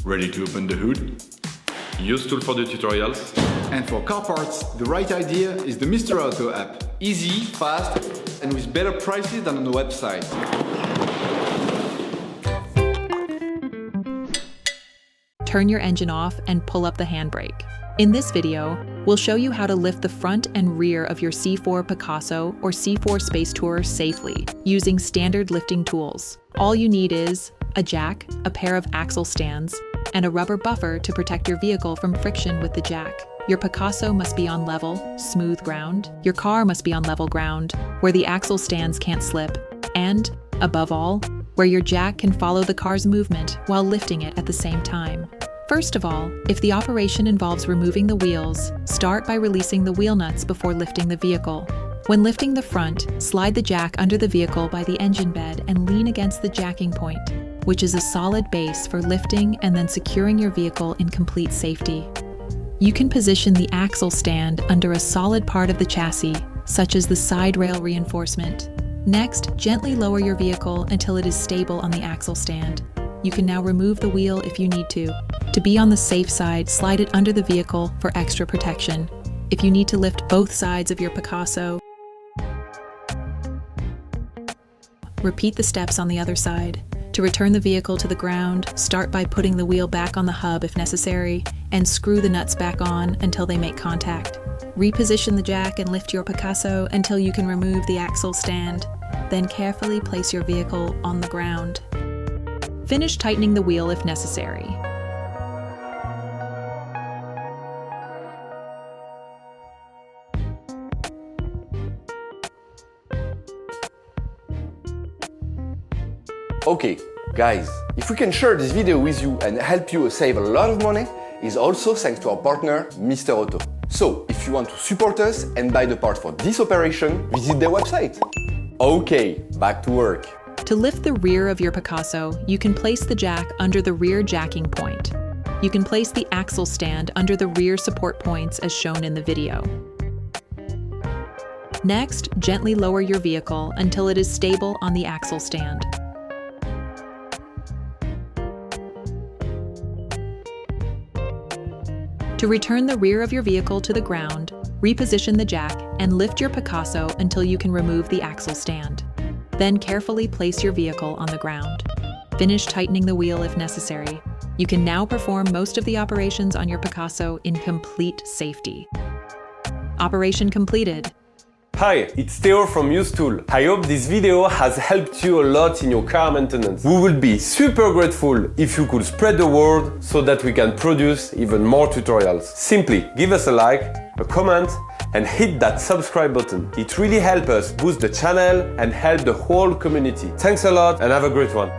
Ready to open the hood? Usetool for the tutorials. And for car parts, the right idea is the Mr. Auto app. Easy, fast, and with better prices than on the website. Turn your engine off and pull up the handbrake. In this video, we'll show you how to lift the front and rear of your C4 Picasso or C4 Space Tourer safely using standard lifting tools. All you need is a jack, a pair of axle stands, and a rubber buffer to protect your vehicle from friction with the jack. Your Picasso must be on level, smooth ground. Your car must be on level ground, where the axle stands can't slip. And, above all, where your jack can follow the car's movement while lifting it at the same time. First of all, if the operation involves removing the wheels, start by releasing the wheel nuts before lifting the vehicle. When lifting the front, slide the jack under the vehicle by the engine bed and lean against the jacking point, which is a solid base for lifting and then securing your vehicle in complete safety. You can position the axle stand under a solid part of the chassis, such as the side rail reinforcement. Next, gently lower your vehicle until it is stable on the axle stand. You can now remove the wheel if you need to. To be on the safe side, slide it under the vehicle for extra protection. If you need to lift both sides of your Picasso, repeat the steps on the other side. To return the vehicle to the ground, start by putting the wheel back on the hub if necessary, and screw the nuts back on until they make contact. Reposition the jack and lift your Picasso until you can remove the axle stand. Then carefully place your vehicle on the ground. Finish tightening the wheel if necessary. Okay, guys, if we can share this video with you and help you save a lot of money, is also thanks to our partner, Mr. Auto. So, if you want to support us and buy the part for this operation, visit their website. Okay, back to work. To lift the rear of your Picasso, you can place the jack under the rear jacking point. You can place the axle stand under the rear support points as shown in the video. Next, gently lower your vehicle until it is stable on the axle stand. To return the rear of your vehicle to the ground, reposition the jack and lift your Picasso until you can remove the axle stand. Then carefully place your vehicle on the ground. Finish tightening the wheel if necessary. You can now perform most of the operations on your Picasso in complete safety. Operation completed. Hi, it's Theo from Usetool. I hope this video has helped you a lot in your car maintenance. We would be super grateful if you could spread the word so that we can produce even more tutorials. Simply give us a like, a comment, and hit that subscribe button. It really helps us boost the channel and help the whole community. Thanks a lot and have a great one.